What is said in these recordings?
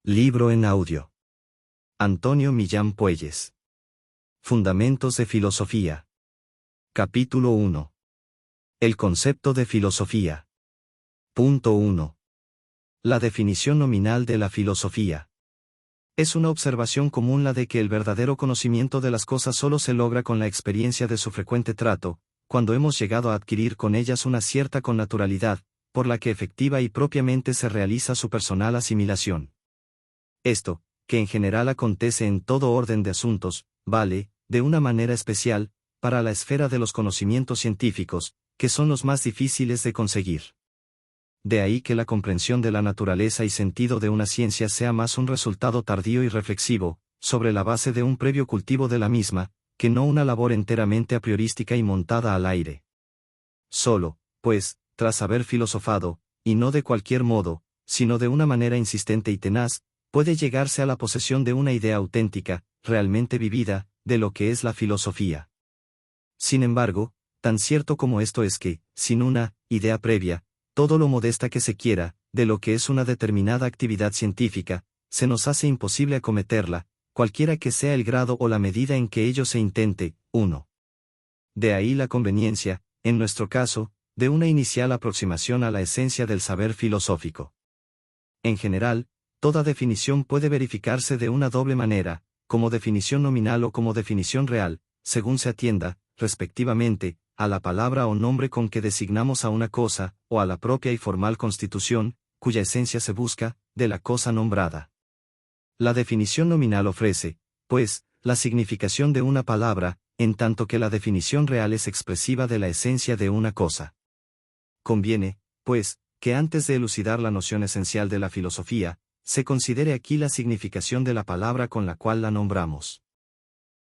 Libro en audio. Antonio Millán Puelles. Fundamentos de Filosofía. Capítulo 1. El concepto de filosofía. Punto 1. La definición nominal de la filosofía. Es una observación común la de que el verdadero conocimiento de las cosas solo se logra con la experiencia de su frecuente trato, cuando hemos llegado a adquirir con ellas una cierta connaturalidad, por la que efectiva y propiamente se realiza su personal asimilación. Esto, que en general acontece en todo orden de asuntos, vale, de una manera especial, para la esfera de los conocimientos científicos, que son los más difíciles de conseguir. De ahí que la comprensión de la naturaleza y sentido de una ciencia sea más un resultado tardío y reflexivo, sobre la base de un previo cultivo de la misma, que no una labor enteramente a priorística y montada al aire. Solo, pues, tras haber filosofado, y no de cualquier modo, sino de una manera insistente y tenaz, puede llegarse a la posesión de una idea auténtica, realmente vivida, de lo que es la filosofía. Sin embargo, tan cierto como esto es que, sin una idea previa, todo lo modesta que se quiera, de lo que es una determinada actividad científica, se nos hace imposible acometerla, cualquiera que sea el grado o la medida en que ello se intente. 1. De ahí la conveniencia, en nuestro caso, de una inicial aproximación a la esencia del saber filosófico. En general, toda definición puede verificarse de una doble manera, como definición nominal o como definición real, según se atienda, respectivamente, a la palabra o nombre con que designamos a una cosa, o a la propia y formal constitución, cuya esencia se busca, de la cosa nombrada. La definición nominal ofrece, pues, la significación de una palabra, en tanto que la definición real es expresiva de la esencia de una cosa. Conviene, pues, que antes de elucidar la noción esencial de la filosofía, se considere aquí la significación de la palabra con la cual la nombramos.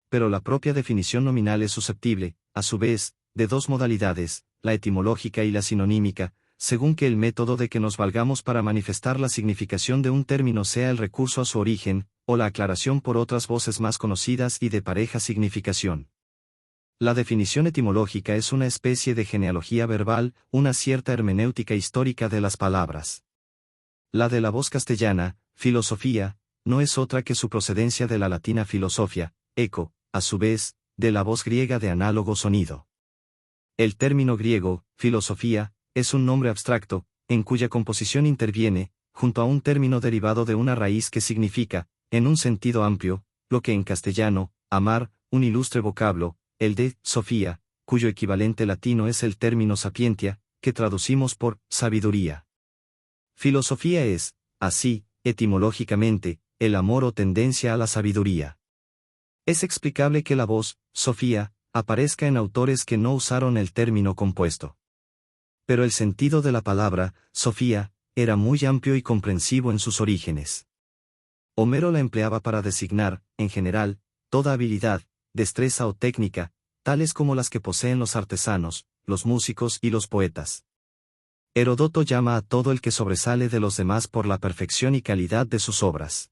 Pero la propia definición nominal es susceptible, a su vez, de dos modalidades, la etimológica y la sinonímica, según que el método de que nos valgamos para manifestar la significación de un término sea el recurso a su origen, o la aclaración por otras voces más conocidas y de pareja significación. La definición etimológica es una especie de genealogía verbal, una cierta hermenéutica histórica de las palabras. La de la voz castellana, filosofía, no es otra que su procedencia de la latina filosofia, eco, a su vez, de la voz griega de análogo sonido. El término griego, filosofía, es un nombre abstracto, en cuya composición interviene, junto a un término derivado de una raíz que significa, en un sentido amplio, lo que en castellano, amar, un ilustre vocablo, el de sofía, cuyo equivalente latino es el término sapientia, que traducimos por sabiduría. Filosofía es, así, etimológicamente, el amor o tendencia a la sabiduría. Es explicable que la voz, Sofía, aparezca en autores que no usaron el término compuesto. Pero el sentido de la palabra, Sofía, era muy amplio y comprensivo en sus orígenes. Homero la empleaba para designar, en general, toda habilidad, destreza o técnica, tales como las que poseen los artesanos, los músicos y los poetas. Heródoto llama a todo el que sobresale de los demás por la perfección y calidad de sus obras.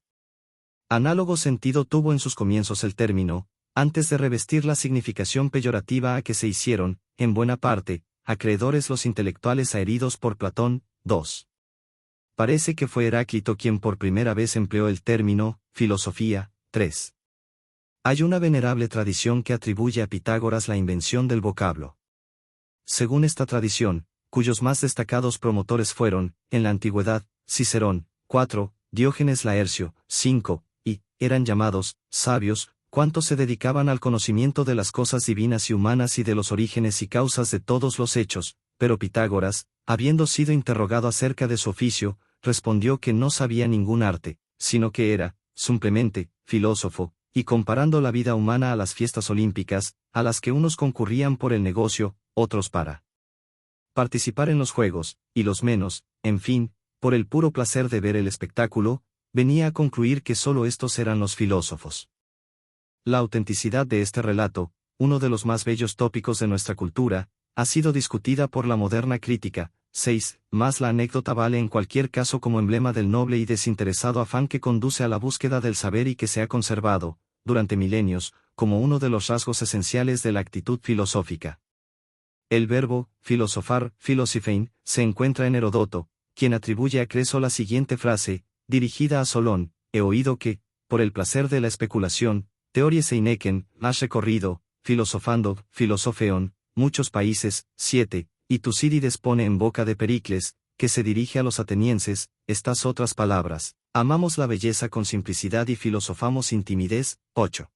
Análogo sentido tuvo en sus comienzos el término, antes de revestir la significación peyorativa a que se hicieron, en buena parte, acreedores los intelectuales aheridos por Platón. 2. Parece que fue Heráclito quien por primera vez empleó el término, filosofía. 3. Hay una venerable tradición que atribuye a Pitágoras la invención del vocablo. Según esta tradición, cuyos más destacados promotores fueron, en la antigüedad, Cicerón, 4, Diógenes Laercio, 5, y, eran llamados, sabios, cuantos se dedicaban al conocimiento de las cosas divinas y humanas y de los orígenes y causas de todos los hechos, pero Pitágoras, habiendo sido interrogado acerca de su oficio, respondió que no sabía ningún arte, sino que era, simplemente, filósofo, y comparando la vida humana a las fiestas olímpicas, a las que unos concurrían por el negocio, otros para participar en los juegos, y los menos, en fin, por el puro placer de ver el espectáculo, venía a concluir que sólo estos eran los filósofos. La autenticidad de este relato, uno de los más bellos tópicos de nuestra cultura, ha sido discutida por la moderna crítica. 6. Más la anécdota vale en cualquier caso como emblema del noble y desinteresado afán que conduce a la búsqueda del saber y que se ha conservado, durante milenios, como uno de los rasgos esenciales de la actitud filosófica. El verbo, filosofar, filosifein, se encuentra en Heródoto, quien atribuye a Creso la siguiente frase, dirigida a Solón, he oído que, por el placer de la especulación, teories eineken, has recorrido, filosofando, filosofeon, muchos países. 7. Y Tucídides pone en boca de Pericles, que se dirige a los atenienses, estas otras palabras: amamos la belleza con simplicidad y filosofamos sin timidez. 8.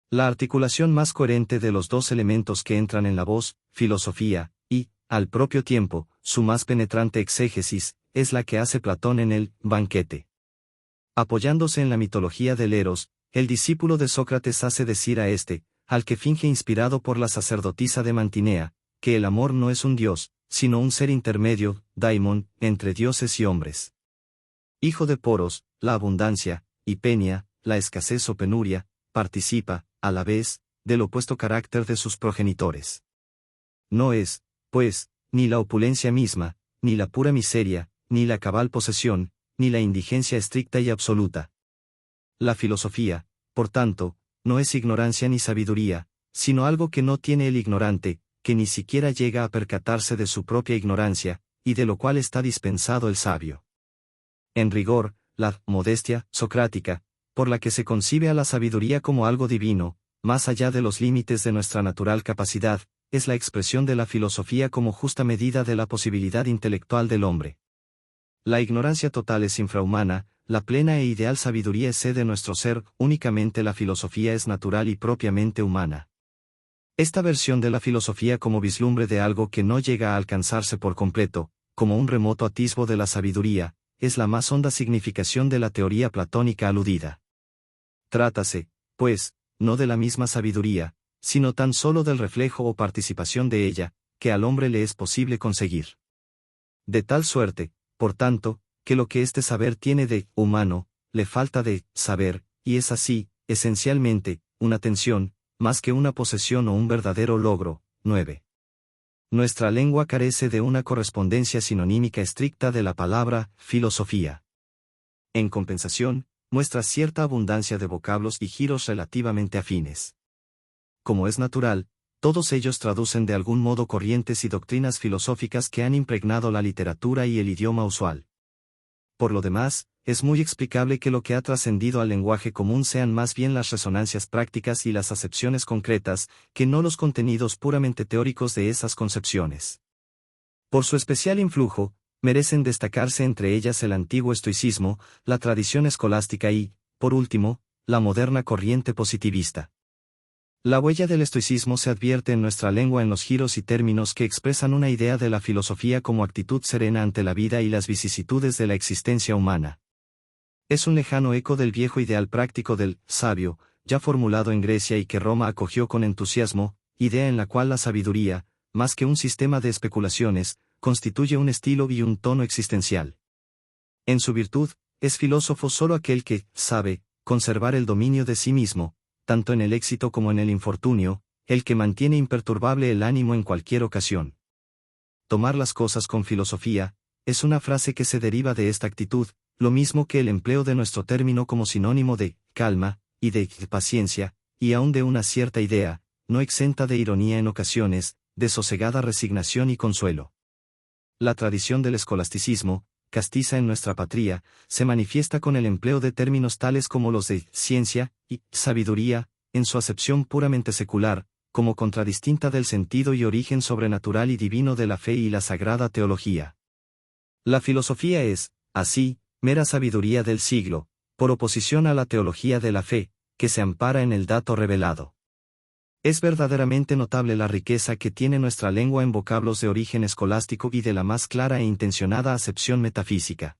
La articulación más coherente de los dos elementos que entran en la voz, filosofía, y, al propio tiempo, su más penetrante exégesis, es la que hace Platón en el Banquete. Apoyándose en la mitología del Eros, el discípulo de Sócrates hace decir a este, al que finge inspirado por la sacerdotisa de Mantinea, que el amor no es un dios, sino un ser intermedio, daimon, entre dioses y hombres. Hijo de Poros, la abundancia, y Penia, la escasez o penuria, participa, a la vez, del opuesto carácter de sus progenitores. No es, pues, ni la opulencia misma, ni la pura miseria, ni la cabal posesión, ni la indigencia estricta y absoluta. La filosofía, por tanto, no es ignorancia ni sabiduría, sino algo que no tiene el ignorante, que ni siquiera llega a percatarse de su propia ignorancia, y de lo cual está dispensado el sabio. En rigor, la modestia socrática, por la que se concibe a la sabiduría como algo divino, más allá de los límites de nuestra natural capacidad, es la expresión de la filosofía como justa medida de la posibilidad intelectual del hombre. La ignorancia total es infrahumana, la plena e ideal sabiduría es sede de nuestro ser, únicamente la filosofía es natural y propiamente humana. Esta versión de la filosofía como vislumbre de algo que no llega a alcanzarse por completo, como un remoto atisbo de la sabiduría, es la más honda significación de la teoría platónica aludida. Trátase, pues, no de la misma sabiduría, sino tan solo del reflejo o participación de ella, que al hombre le es posible conseguir. De tal suerte, por tanto, que lo que este saber tiene de humano, le falta de saber, y es así, esencialmente, una tensión, más que una posesión o un verdadero logro. 9. Nuestra lengua carece de una correspondencia sinonímica estricta de la palabra filosofía. En compensación, muestra cierta abundancia de vocablos y giros relativamente afines. Como es natural, todos ellos traducen de algún modo corrientes y doctrinas filosóficas que han impregnado la literatura y el idioma usual. Por lo demás, es muy explicable que lo que ha trascendido al lenguaje común sean más bien las resonancias prácticas y las acepciones concretas, que no los contenidos puramente teóricos de esas concepciones. Por su especial influjo, merecen destacarse entre ellas el antiguo estoicismo, la tradición escolástica y, por último, la moderna corriente positivista. La huella del estoicismo se advierte en nuestra lengua en los giros y términos que expresan una idea de la filosofía como actitud serena ante la vida y las vicisitudes de la existencia humana. Es un lejano eco del viejo ideal práctico del sabio, ya formulado en Grecia y que Roma acogió con entusiasmo, idea en la cual la sabiduría, más que un sistema de especulaciones, constituye un estilo y un tono existencial. En su virtud, es filósofo solo aquel que sabe conservar el dominio de sí mismo, tanto en el éxito como en el infortunio, el que mantiene imperturbable el ánimo en cualquier ocasión. Tomar las cosas con filosofía, es una frase que se deriva de esta actitud, lo mismo que el empleo de nuestro término como sinónimo de calma, y de paciencia, y aun de una cierta idea, no exenta de ironía en ocasiones, de sosegada resignación y consuelo. La tradición del escolasticismo, castiza en nuestra patria, se manifiesta con el empleo de términos tales como los de ciencia y sabiduría, en su acepción puramente secular, como contradistinta del sentido y origen sobrenatural y divino de la fe y la sagrada teología. La filosofía es, así, mera sabiduría del siglo, por oposición a la teología de la fe, que se ampara en el dato revelado. Es verdaderamente notable la riqueza que tiene nuestra lengua en vocablos de origen escolástico y de la más clara e intencionada acepción metafísica.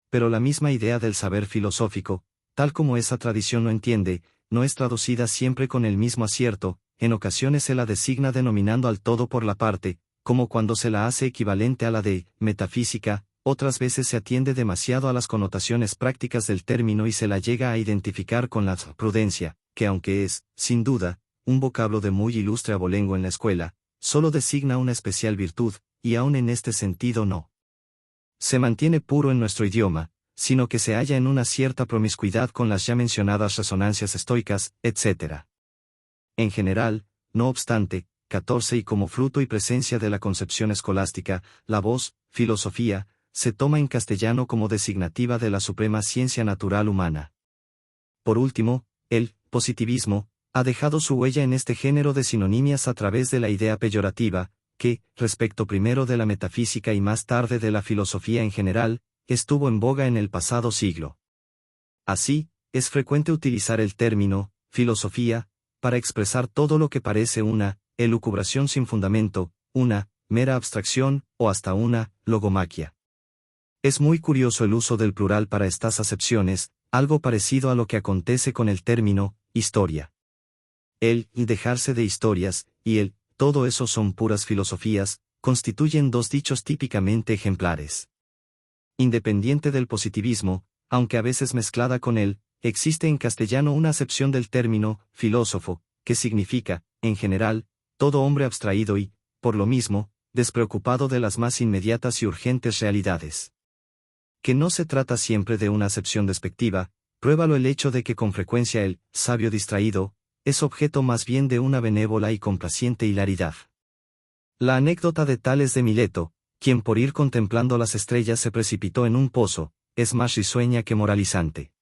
Pero la misma idea del saber filosófico, tal como esa tradición lo entiende, no es traducida siempre con el mismo acierto, en ocasiones se la designa denominando al todo por la parte, como cuando se la hace equivalente a la de metafísica, otras veces se atiende demasiado a las connotaciones prácticas del término y se la llega a identificar con la prudencia, que aunque es, sin duda, un vocablo de muy ilustre abolengo en la escuela, solo designa una especial virtud, y aun en este sentido no se mantiene puro en nuestro idioma, sino que se halla en una cierta promiscuidad con las ya mencionadas resonancias estoicas, etc. En general, no obstante, 14 y como fruto y presencia de la concepción escolástica, la voz, filosofía, se toma en castellano como designativa de la suprema ciencia natural humana. Por último, el positivismo ha dejado su huella en este género de sinonimias a través de la idea peyorativa, que, respecto primero de la metafísica y más tarde de la filosofía en general, estuvo en boga en el pasado siglo. Así, es frecuente utilizar el término filosofía para expresar todo lo que parece una elucubración sin fundamento, una mera abstracción o hasta una logomaquia. Es muy curioso el uso del plural para estas acepciones, algo parecido a lo que acontece con el término historia. El dejarse de historias y el todo eso son puras filosofías constituyen dos dichos típicamente ejemplares. Independiente del positivismo, aunque a veces mezclada con él, existe en castellano una acepción del término filósofo, que significa, en general, todo hombre abstraído y, por lo mismo, despreocupado de las más inmediatas y urgentes realidades. Que no se trata siempre de una acepción despectiva, pruébalo el hecho de que con frecuencia el sabio distraído es objeto más bien de una benévola y complaciente hilaridad. La anécdota de Tales de Mileto, quien por ir contemplando las estrellas se precipitó en un pozo, es más risueña que moralizante.